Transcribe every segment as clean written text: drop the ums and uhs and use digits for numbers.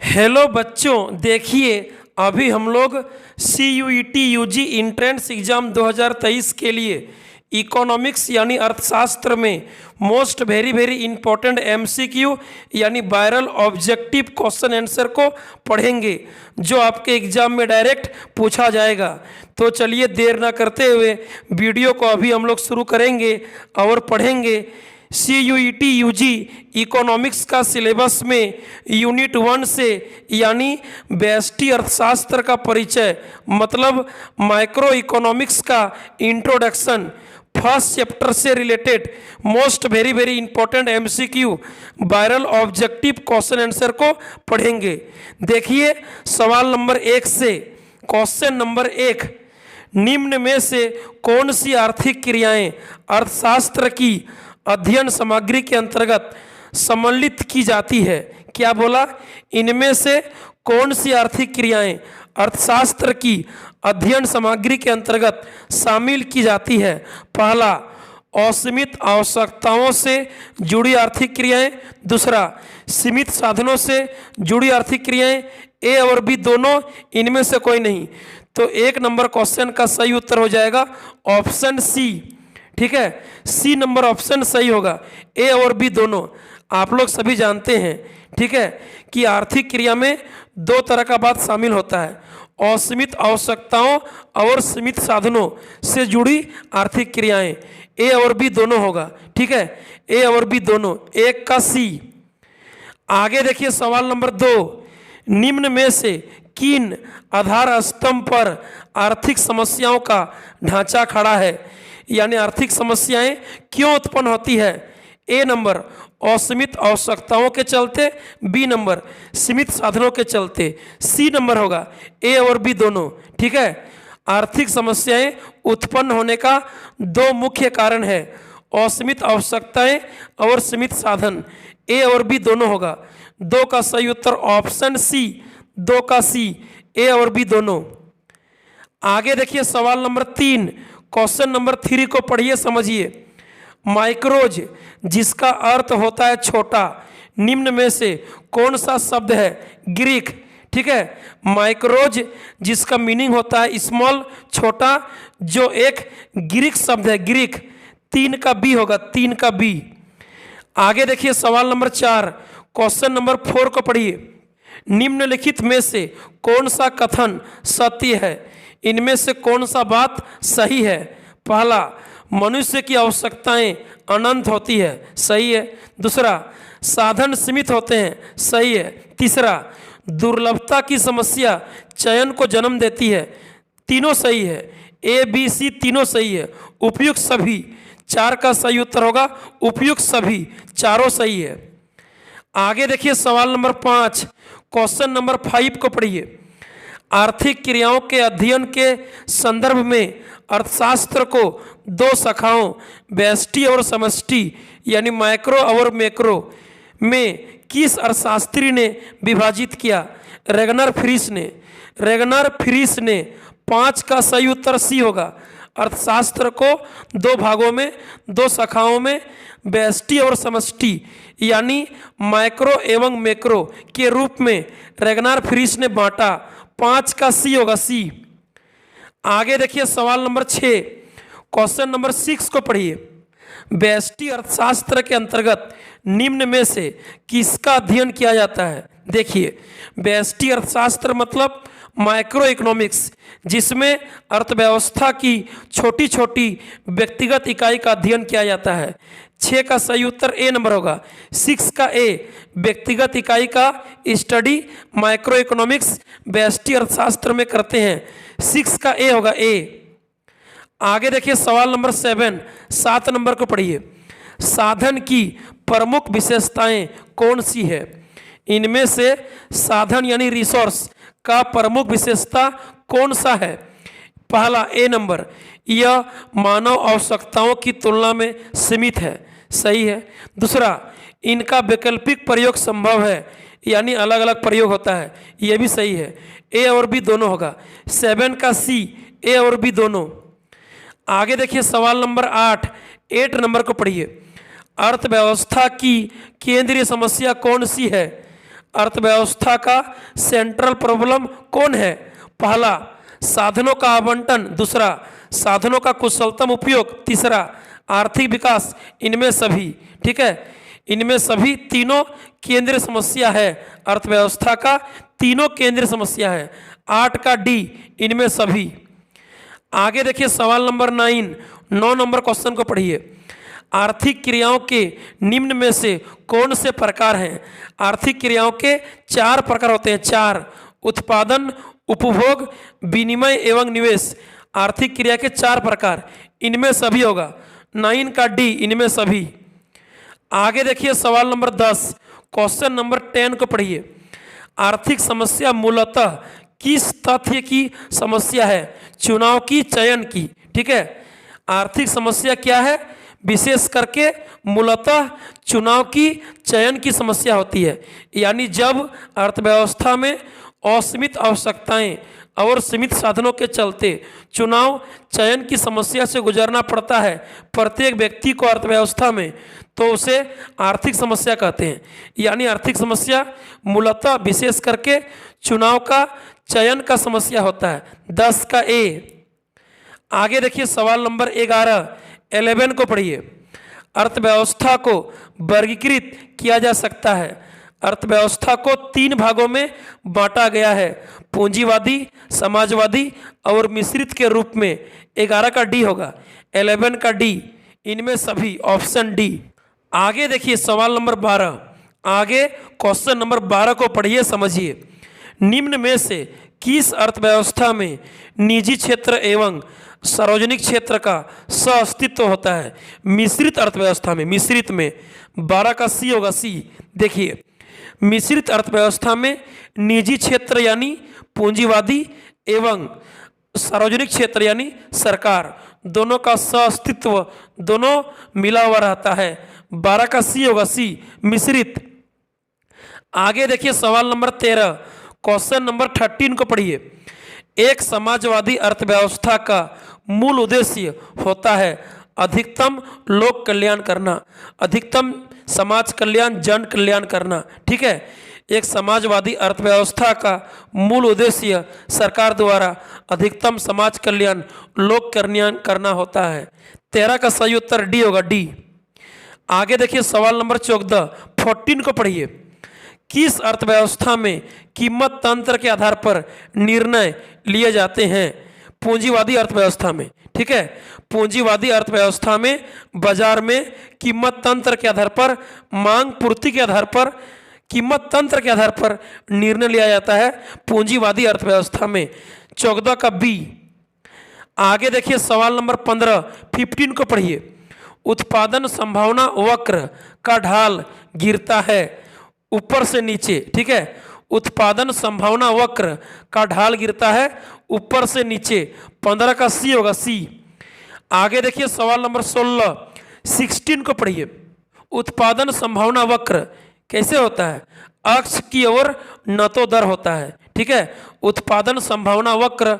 Hello बच्चों, देखिए अभी हम लोग CUET UG इंट्रेंस एग्ज़ाम 2023 के लिए इकोनॉमिक्स यानी अर्थशास्त्र में most very very important MCQ यानी वायरल ऑब्जेक्टिव क्वेश्चन आंसर को पढ़ेंगे जो आपके एग्ज़ाम में डायरेक्ट पूछा जाएगा। तो चलिए देर ना करते हुए वीडियो को अभी हम लोग शुरू करेंगे और पढ़ेंगे। CUET UG इकोनॉमिक्स का सिलेबस में यूनिट 1 से यानी व्यष्टि अर्थशास्त्र का परिचय मतलब माइक्रो इकोनॉमिक्स का इंट्रोडक्शन फर्स्ट चैप्टर से related most very very important MCQ viral objective question answer को पढ़ेंगे। देखिए सवाल नंबर 1 से क्वेश्चन नंबर 1, निम्न में से कौन सी आर्थिक क्रियाएं अर्थशास्त्र की अध्ययन सामग्री के अंतर्गत सम्मिलित की जाती है? क्या बोला? इनमें से कौन सी आर्थिक क्रियाएं अर्थशास्त्र की अध्ययन सामग्री के अंतर्गत शामिल की जाती है? पहला, असीमित आवश्यकताओं से जुड़ी आर्थिक क्रियाएं। दूसरा, सीमित साधनों से जुड़ी आर्थिक क्रियाएं। ए और बी दोनों, इनमें से कोई नहीं। तो 1 नंबर क्वेश्चन का सही उत्तर हो जाएगा ऑप्शन सी। ठीक है, सी नंबर ऑप्शन सही होगा। ए और बी दोनों आप लोग सभी जानते हैं, ठीक है, कि आर्थिक क्रिया में 2 तरह का बात शामिल होता है, असीमित आवश्यकताओं और सीमित साधनों से जुड़ी आर्थिक क्रियाएं। ए और बी दोनों होगा। ठीक है, ए और बी दोनों, 1 का सी। आगे देखिए सवाल नंबर 2, निम्न में से किन आधार स्तंभ पर आर्थिक समस्याओं का ढांचा खड़ा है? यानी आर्थिक समस्याएं क्यों उत्पन्न होती है? ए नंबर असीमित आवश्यकताओं के चलते, बी नंबर सीमित साधनों के चलते, सी नंबर होगा ए और बी दोनों। ठीक है, आर्थिक समस्याएं उत्पन्न होने का 2 मुख्य कारण है, असीमित आवश्यकताएं और सीमित साधन। ए और बी दोनों होगा। 2 का सही उत्तर ऑप्शन सी, 2 का सी, ए और बी दोनों। आगे देखिए सवाल नंबर 3, क्वेश्चन नंबर 3 को पढ़िए, समझिए। माइक्रोज जिसका अर्थ होता है छोटा, निम्न में से कौन सा शब्द है? ग्रीक। ठीक है, माइक्रोज जिसका मीनिंग होता है स्मॉल, छोटा, जो एक ग्रीक शब्द है, ग्रीक। 3 का बी होगा, 3 का बी। आगे देखिए सवाल नंबर 4, क्वेश्चन नंबर 4 को पढ़िए। निम्नलिखित में से कौन सा कथन सत्य है? इनमें से कौन सा बात सही है? पहला, मनुष्य की आवश्यकताएं अनंत होती है, सही है। दूसरा, साधन सीमित होते हैं, सही है। तीसरा, दुर्लभता की समस्या चयन को जन्म देती है, तीनों सही है। ए बी सी तीनों सही है। उपयुक्त सभी, 4 का सही उत्तर होगा उपयुक्त सभी, चारों सही है। आगे देखिए सवाल नंबर 5, क्वेश्चन नंबर 5 को पढ़िए। आर्थिक क्रियाओं के अध्ययन के संदर्भ में अर्थशास्त्र को 2 शाखाओं व्यष्टि और समष्टि यानी माइक्रो और मैक्रो में किस अर्थशास्त्री ने विभाजित किया? रेगनर फ्रीस ने। रेगनर फ्रीस ने। 5 का सही उत्तर सी होगा। अर्थशास्त्र को 2 भागों में, 2 शाखाओं में व्यष्टि और समष्टि यानी माइक्रो एवं मैक्रो के रूप में रेगनर फ्रीस ने बांटा। 5 का सी होगा, सी। आगे देखिए सवाल नंबर 6, क्वेश्चन नंबर 6 को पढ़िए। व्यष्टि अर्थशास्त्र के अंतर्गत निम्न में से किसका अध्ययन किया जाता है? देखिए, व्यष्टि अर्थशास्त्र मतलब माइक्रो इकोनॉमिक्स, जिसमें अर्थव्यवस्था की छोटी छोटी व्यक्तिगत इकाई का अध्ययन किया जाता है। 6 का सही उत्तर ए नंबर होगा। 6 का ए, व्यक्तिगत इकाई का स्टडी माइक्रो इकोनॉमिक्स व्यष्टि अर्थशास्त्र में करते हैं। 6 का ए होगा, ए। आगे देखिए सवाल नंबर 7, 7 नंबर को पढ़िए। साधन की प्रमुख विशेषताएं कौन सी है? इनमें से साधन यानी रिसोर्स का प्रमुख विशेषता कौन सा है? पहला, ए नंबर, यह मानव आवश्यकताओं की तुलना में सीमित है, सही है। दूसरा, इनका वैकल्पिक प्रयोग संभव है यानी अलग अलग प्रयोग होता है, यह भी सही है। ए और बी दोनों होगा। 7 का सी, ए और बी दोनों। आगे देखिए सवाल नंबर 8, 8 नंबर को पढ़िए। अर्थव्यवस्था की केंद्रीय समस्या कौन सी है? अर्थव्यवस्था का सेंट्रल प्रॉब्लम कौन है? पहला, साधनों का आवंटन। दूसरा, साधनों का कुशलतम उपयोग। तीसरा, आर्थिक विकास। इनमें सभी, ठीक है, इनमें सभी तीनों केंद्रीय समस्या है। अर्थव्यवस्था का तीनों केंद्रीय समस्या है। 8 का डी, इनमें सभी। आगे देखिए सवाल नंबर 9 नंबर क्वेश्चन को पढ़िए। आर्थिक क्रियाओं के निम्न में से कौन से प्रकार हैं? आर्थिक क्रियाओं के 4 प्रकार होते हैं। 4, उत्पादन, उपभोग, विनिमय एवं निवेश। आर्थिक क्रिया के 4 प्रकार, इनमें सभी होगा। 9 का डी, इनमें सभी। आगे देखिए सवाल नंबर 10, क्वेश्चन नंबर 10 को पढ़िए। आर्थिक समस्या मूलतः किस तथ्य की समस्या है? चुनाव की, चयन की, ठीक है। आर्थिक समस्या क्या है? विशेष करके मूलतः चुनाव की, चयन की समस्या होती है। यानी जब अर्थव्यवस्था में असीमित आवश्यकताएं और सीमित साधनों के चलते चुनाव चयन की समस्या से गुजरना पड़ता है प्रत्येक व्यक्ति को अर्थव्यवस्था में, तो उसे आर्थिक समस्या कहते हैं। यानी आर्थिक समस्या मूलतः विशेष करके चुनाव का, चयन का समस्या होता है। 10 का ए। आगे देखिए सवाल नंबर 11 को पढ़िए। अर्थव्यवस्था को वर्गीकृत किया जा सकता है। अर्थव्यवस्था को 3 भागों में बांटा गया है, पूंजीवादी, समाजवादी और मिश्रित के रूप में। 11 का डी होगा, 11 का डी, इनमें सभी, ऑप्शन डी। आगे देखिए सवाल नंबर 12। आगे क्वेश्चन नंबर 12 को पढ़िए, समझिए। निम्न में से किस अर्थव्यवस्था में निजी क्षेत्र एवं सार्वजनिक क्षेत्र का सहअस्तित्व होता है? मिश्रित अर्थव्यवस्था में, मिश्रित में। 12 का सी होगा, सी। देखिए, मिश्रित अर्थव्यवस्था में निजी क्षेत्र यानी पूंजीवादी एवं सार्वजनिक क्षेत्र यानी सरकार, दोनों का सहअस्तित्व, दोनों मिला हुआ रहता है। 12 का सी होगा, सी, मिश्रित। आगे देखिए सवाल नंबर 13, क्वेश्चन नंबर 13 को पढ़िए। एक समाजवादी अर्थव्यवस्था का मूल उद्देश्य होता है अधिकतम लोक कल्याण करना, अधिकतम समाज कल्याण, जन कल्याण करना, ठीक है। एक समाजवादी अर्थव्यवस्था का मूल उद्देश्य सरकार द्वारा अधिकतम समाज कल्याण, लोक कल्याण करना होता है। 13 का सही उत्तर डी होगा, डी। आगे देखिए सवाल नंबर 14 को पढ़िए। किस अर्थव्यवस्था में कीमत तंत्र के आधार पर निर्णय लिए जाते हैं? पूंजीवादी अर्थव्यवस्था में, ठीक है। पूंजीवादी अर्थव्यवस्था में बाजार में कीमत तंत्र के आधार पर, मांग पूर्ति के आधार पर, कीमत तंत्र के आधार पर निर्णय लिया जाता है पूंजीवादी अर्थव्यवस्था में। 14 का बी। आगे देखिए सवाल नंबर 15 को पढ़िए। उत्पादन संभावना वक्र का ढाल गिरता है ऊपर से नीचे, ठीक है। उत्पादन संभावना वक्र का ढाल गिरता है ऊपर से नीचे। 15 का सी होगा, सी। आगे देखिए सवाल नंबर 16 को पढ़िए। उत्पादन संभावना वक्र कैसे होता है? अक्ष की ओर नतोदर होता है, ठीक है। उत्पादन संभावना वक्र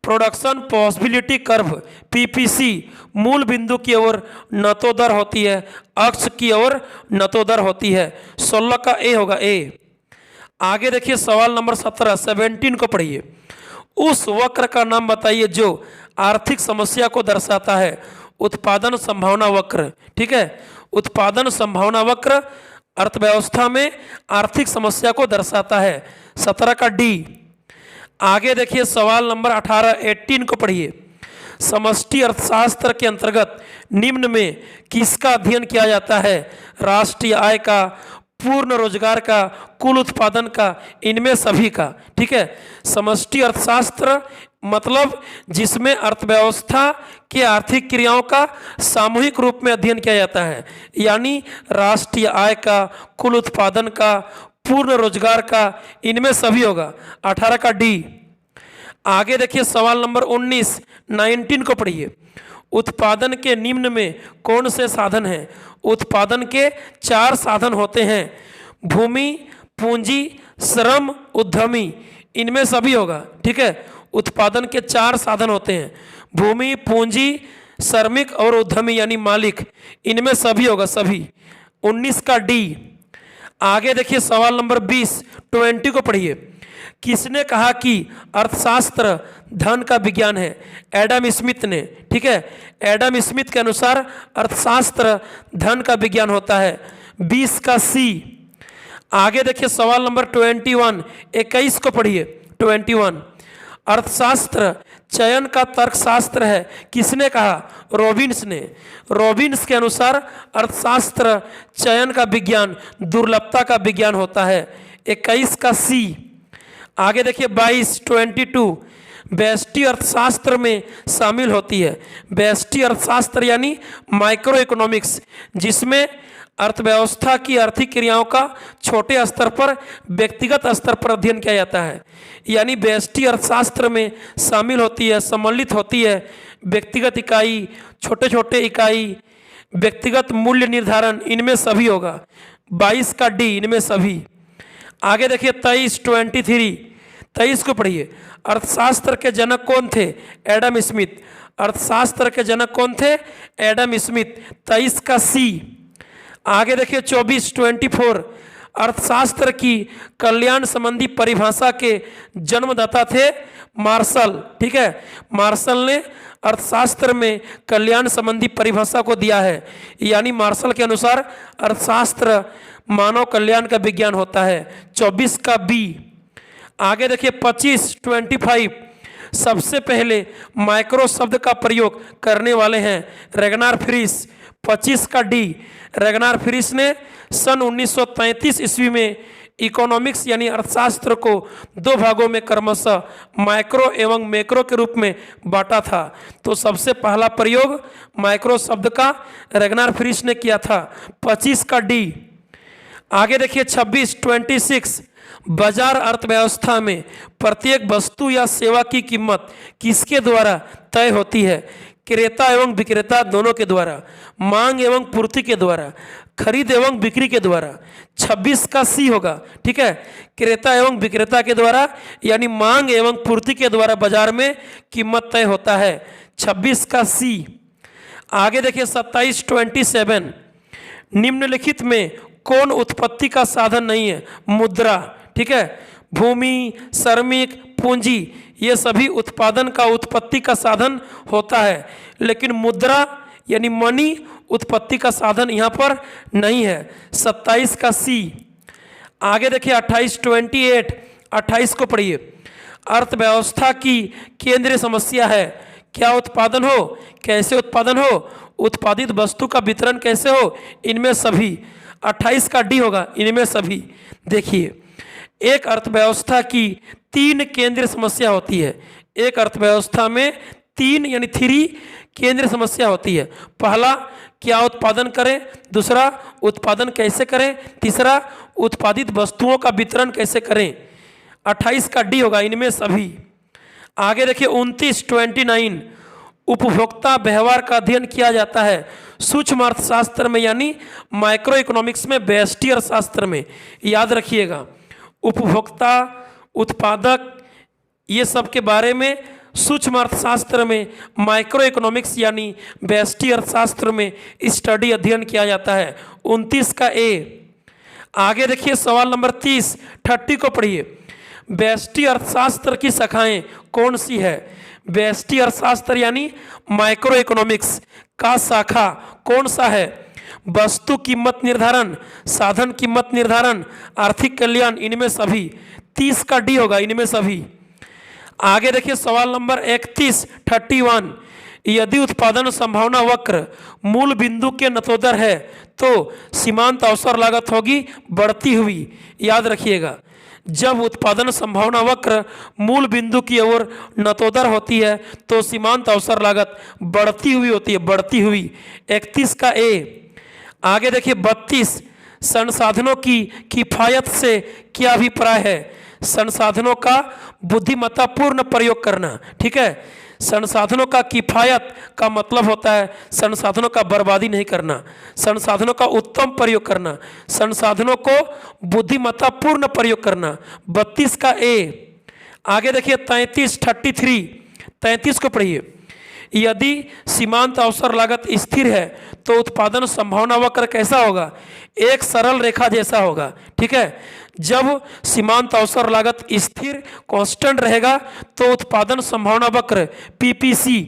प्रोडक्शन पॉसिबिलिटी कर्व, पीपीसी, मूल बिंदु की ओर नतोदर होती है, अक्ष की ओर नतोदर होती है। 16 का ए होगा, ए। आगे देखिए सवाल नंबर 17 को पढ़िए। उस वक्र का नाम बताइए जो आर्थिक समस्या को दर्शाता है। उत्पादन संभावना वक्र, ठीक है। उत्पादन संभावना वक्र अर्थव्यवस्था में आर्थिक समस्या को दर्शाता है। 17 का डी। आगे देखिए सवाल नंबर 18 को पढ़िए। समष्टि अर्थशास्त्र के अंतर्गत निम्न में किसका अध्ययन किया जाता है? राष्ट्रीय आय का, पूर्ण रोजगार का, कुल उत्पादन का, इनमें सभी का, ठीक है। समष्टि अर्थशास्त्र मतलब जिसमें अर्थव्यवस्था के आर्थिक क्रियाओं का सामूहिक रूप में अध्ययन किया जाता है, यानी राष्ट्रीय आय का, कुल उत्पादन का, पूर्ण रोजगार का, इनमें सभी होगा। 18 का डी। आगे देखिए सवाल नंबर 19 को पढ़िए। उत्पादन के निम्न में कौन से साधन हैं? उत्पादन के 4 साधन होते हैं, भूमि, पूंजी, श्रम, उद्यमी, इनमें सभी होगा, ठीक है। उत्पादन के 4 साधन होते हैं, भूमि, पूंजी, श्रमिक और उद्यमी यानी मालिक, इनमें सभी होगा, सभी। 19 का डी। आगे देखिए सवाल नंबर 20, 20 को पढ़िए। किसने कहा कि अर्थशास्त्र धन का विज्ञान है? एडम स्मिथ ने। ठीक है, एडम स्मिथ के अनुसार अर्थशास्त्र धन का विज्ञान होता है। 20 का सी। आगे देखिए सवाल नंबर 21, 21 को पढ़िए। 21, अर्थशास्त्र चयन का तर्कशास्त्र है, किसने कहा? रॉबिन्स ने। रॉबिन्स के अनुसार अर्थशास्त्र चयन का विज्ञान, दुर्लभता का विज्ञान होता है। 21 का सी। आगे देखिए 22, 22, व्यष्टि अर्थशास्त्र में शामिल होती है। व्यष्टि अर्थशास्त्र यानी माइक्रो इकोनॉमिक्स, जिसमें अर्थव्यवस्था की आर्थिक क्रियाओं का छोटे स्तर पर, व्यक्तिगत स्तर पर अध्ययन किया जाता है। यानी व्यष्टि अर्थशास्त्र में शामिल होती है, सम्मिलित होती है व्यक्तिगत इकाई, छोटे छोटे इकाई, व्यक्तिगत मूल्य निर्धारण, इनमें सभी होगा। 22 का डी, इनमें सभी। आगे देखिए 23, 23, 23 को पढ़िए। अर्थशास्त्र के जनक कौन थे? Adam Smith. अर्थशास्त्र के जनक कौन थे? Adam Smith. 23 का सी। आगे देखिए 24, 24, अर्थशास्त्र की कल्याण संबंधी परिभाषा के जन्मदाता थे मार्शल। ठीक है, मार्शल ने अर्थशास्त्र में कल्याण संबंधी परिभाषा को दिया है। यानी मार्शल के अनुसार अर्थशास्त्र मानव कल्याण का विज्ञान होता है। 24 का बी। आगे देखिए 25, 25, सबसे पहले माइक्रो शब्द का प्रयोग करने वाले हैं रेगनार फ्रिश। 25 का डी। रेगनार फ्रिश ने सन 1933 ईस्वी में इकोनॉमिक्स यानी अर्थशास्त्र को दो भागों में क्रमशः माइक्रो एवं मैक्रो के रूप में बांटा था। तो सबसे पहला प्रयोग माइक्रो शब्द का रेगनार फ्रिश ने किया था। 25 का डी। आगे देखिए 26, 26, बाजार अर्थव्यवस्था में प्रत्येक वस्तु या सेवा की कीमत किसके द्वारा तय होती है? क्रेता एवं विक्रेता दोनों के द्वारा, मांग एवं पूर्ति के द्वारा, खरीद एवं बिक्री के द्वारा। 26 का सी होगा। ठीक है, क्रेता एवं विक्रेता के द्वारा यानी मांग एवं पूर्ति के द्वारा बाजार में कीमत तय होता है। 26 का सी। आगे देखिए 27, 27, निम्नलिखित में कौन उत्पत्ति का साधन नहीं है? मुद्रा। ठीक है, भूमि, श्रमिक, पूंजी, ये सभी उत्पादन का, उत्पत्ति का साधन होता है, लेकिन मुद्रा यानी मनी उत्पत्ति का साधन यहाँ पर नहीं है। 27 का सी। आगे देखिए 28, 28, 28 को पढ़िए। अर्थव्यवस्था की केंद्रीय समस्या है क्या? उत्पादन हो। कैसे उत्पादन हो? उत्पादित वस्तु का वितरण कैसे हो? इनमें सभी। 28 का डी होगा, इनमें सभी। देखिए, एक अर्थव्यवस्था की 3 केंद्रीय समस्या होती है। एक अर्थव्यवस्था में 3 यानी 3 केंद्रीय समस्या होती है। पहला, क्या उत्पादन करें। दूसरा, उत्पादन कैसे करें। तीसरा, उत्पादित वस्तुओं का वितरण कैसे करें। 28 का डी होगा, इनमें सभी। आगे देखिए 29, 29, उपभोक्ता व्यवहार का अध्ययन किया जाता है सूक्ष्म अर्थशास्त्र में यानी माइक्रो इकोनॉमिक्स में, व्यष्टि अर्थशास्त्र में। याद रखिएगा, उपभोक्ता, उत्पादक, ये सब के बारे में सूक्ष्म अर्थशास्त्र में, माइक्रो इकोनॉमिक्स यानी व्यष्टि अर्थशास्त्र में स्टडी, अध्ययन किया जाता है। 29 का ए। आगे देखिए सवाल नंबर 30, 30 को पढ़िए। व्यष्टि अर्थशास्त्र की शाखाएं कौन सी है? व्यष्टि अर्थशास्त्र यानी माइक्रो इकोनॉमिक्स का शाखा कौन सा है? वस्तु कीमत निर्धारण, साधन कीमत निर्धारण, आर्थिक कल्याण, इनमें सभी। 30 का डी होगा, इनमें सभी। आगे देखिए सवाल नंबर 31, 31, यदि उत्पादन संभावना वक्र मूल बिंदु के नतोदर है तो सीमांत अवसर लागत होगी बढ़ती हुई। याद रखिएगा, जब उत्पादन संभावना वक्र मूल बिंदु की ओर नतोदर होती है तो सीमांत अवसर लागत बढ़ती हुई होती है, बढ़ती हुई। 31 का ए। आगे देखिए 32, संसाधनों की किफायत से क्या अभिप्राय है? संसाधनों का बुद्धिमत्तापूर्ण प्रयोग करना। ठीक है, संसाधनों का किफायत का मतलब होता है संसाधनों का बर्बादी नहीं करना, संसाधनों का उत्तम प्रयोग करना, संसाधनों को बुद्धिमत्तापूर्ण प्रयोग करना। 32 का ए। आगे देखिए 33, 33, 33 को पढ़िए। यदि सीमांत अवसर लागत स्थिर है तो उत्पादन संभावना वक्र कैसा होगा? एक सरल रेखा जैसा होगा। ठीक है, जब सीमांत अवसर लागत स्थिर कांस्टेंट रहेगा तो उत्पादन संभावना वक्र पीपीसी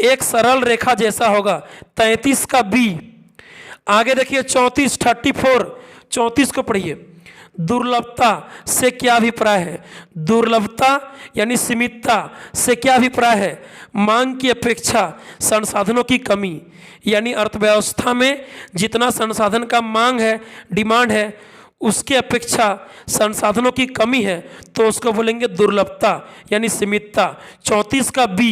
एक सरल रेखा जैसा होगा। 33 का बी। आगे देखिए 34 34 34 को पढ़िए। दुर्लभता से क्या अभिप्राय है? दुर्लभता यानी सीमितता से क्या अभिप्राय है? मांग की अपेक्षा संसाधनों की कमी, यानी अर्थव्यवस्था में जितना संसाधन का मांग है, डिमांड है, उसके अपेक्षा संसाधनों की कमी है तो उसको बोलेंगे दुर्लभता यानी सीमितता। 34 का बी।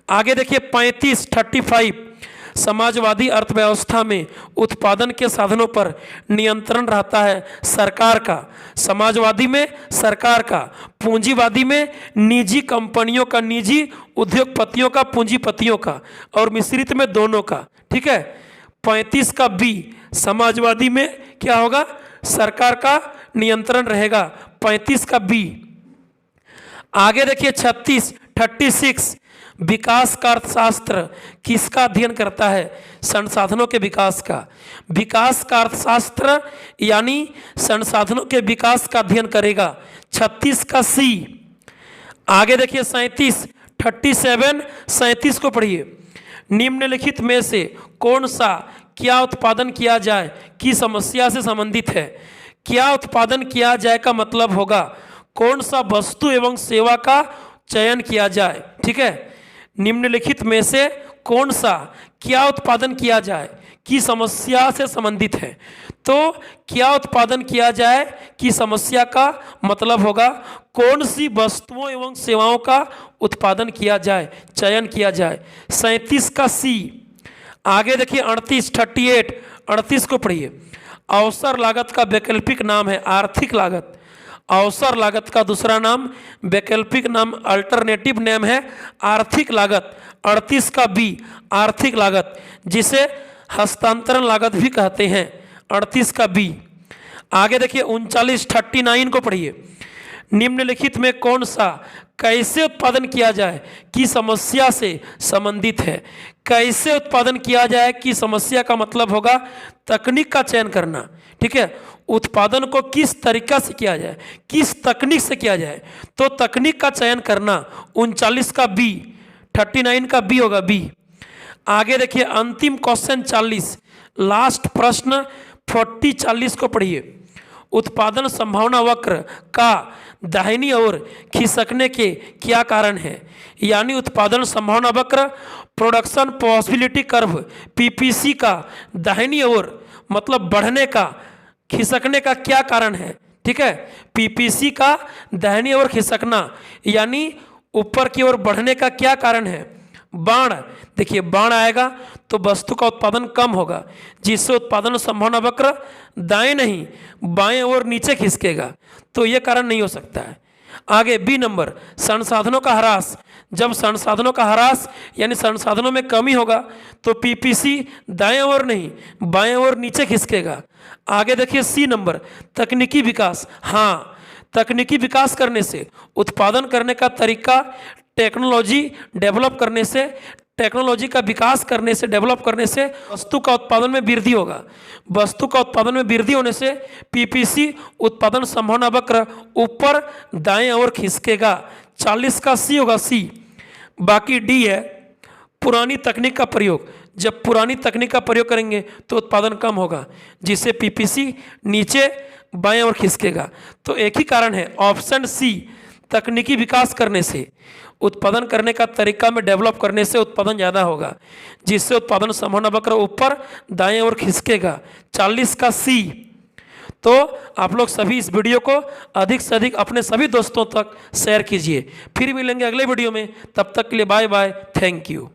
आगे देखिए 35 35 समाजवादी अर्थव्यवस्था में उत्पादन के साधनों पर नियंत्रण रहता है सरकार का। समाजवादी में सरकार का, पूंजीवादी में निजी कंपनियों का, निजी उद्योगपतियों का, पूंजीपतियों का, और मिश्रित में दोनों का। ठीक है, 35 का बी। समाजवादी में क्या होगा? सरकार का नियंत्रण रहेगा। 35 का बी। आगे देखिए 36 36 विकास का अर्थशास्त्र किसका अध्ययन करता है? संसाधनों के विकास का। विकास का अर्थशास्त्र यानी संसाधनों के विकास का अध्ययन करेगा। 36 का सी। आगे देखिए 37 37 37 को पढ़िए। निम्नलिखित में से कौन सा क्या उत्पादन किया जाए की समस्या से संबंधित है? क्या उत्पादन किया जाए का मतलब होगा कौन सा वस्तु एवं सेवा का चयन किया जाए। ठीक है, निम्नलिखित में से कौन सा क्या उत्पादन किया जाए की समस्या से संबंधित है। तो क्या उत्पादन किया जाए की समस्या का मतलब होगा कौन सी वस्तुओं एवं सेवाओं का उत्पादन किया जाए, चयन किया जाए। 37 का सी। आगे देखिए 38 38 38 को पढ़िए। अवसर लागत का वैकल्पिक नाम है आर्थिक लागत। अवसर लागत का दूसरा नाम, वैकल्पिक नाम, अल्टरनेटिव नेम है आर्थिक लागत। 38 का बी। आर्थिक लागत जिसे हस्तांतरण लागत भी कहते हैं। 38 का बी। आगे देखिए 39 39 को पढ़िए। निम्नलिखित में कौन सा कैसे उत्पादन किया जाए की समस्या से संबंधित है। कैसे उत्पादन किया जाए की समस्या का मतलब होगा तकनीक का चयन करना। ठीक है, उत्पादन को किस तरीका से किया जाए, किस तकनीक से किया जाए, तो तकनीक का चयन करना। 39 का बी। 39 का बी होगा बी। आगे देखिए अंतिम क्वेश्चन 40, लास्ट प्रश्न 40 40 को पढ़िए। उत्पादन संभावना वक्र का दाहिनी ओर खिसकने के क्या कारण है? यानी उत्पादन संभावना वक्र प्रोडक्शन पॉसिबिलिटी कर्व पीपीसी का दाहिनी ओर मतलब बढ़ने का, खिसकने का क्या कारण है? ठीक है, पीपीसी का दाहिनी ओर खिसकना यानी ऊपर की ओर बढ़ने का क्या कारण है? बाण। देखिए बाण आएगा तो वस्तु का उत्पादन कम होगा जिससे उत्पादन संभावना वक्र दाएं नहीं बाएं और नीचे खिसकेगा, तो यह कारण नहीं हो सकता है। आगे बी नंबर संसाधनों का ह्रास। जब संसाधनों का ह्रास यानी संसाधनों में कमी होगा तो पीपीसी दाएं ओर नहीं बाएं ओर नीचे खिसकेगा। आगे देखिए सी नंबर तकनीकी विकास। हाँ, तकनीकी विकास करने से, उत्पादन करने का तरीका टेक्नोलॉजी डेवलप करने से, टेक्नोलॉजी का विकास करने से, डेवलप करने से वस्तु का उत्पादन में वृद्धि होगा। वस्तु का उत्पादन में वृद्धि होने से पीपीसी उत्पादन संभावना वक्र ऊपर दाएं ओर खिसकेगा। 40 का सी होगा सी। बाकी डी है पुरानी तकनीक का प्रयोग। जब पुरानी तकनीक का प्रयोग करेंगे तो उत्पादन कम होगा जिससे पीपीसी नीचे बाएं ओर खिसकेगा। तो एक ही कारण है ऑप्शन सी, तकनीकी विकास करने से, उत्पादन करने का तरीका में डेवलप करने से उत्पादन ज़्यादा होगा जिससे उत्पादन संभावना वक्र ऊपर दाएं ओर खिसकेगा। 40 का सी। तो आप लोग सभी इस वीडियो को अधिक से अधिक अपने सभी दोस्तों तक शेयर कीजिए। फिर मिलेंगे अगले वीडियो में, तब तक के लिए बाय बाय, थैंक यू।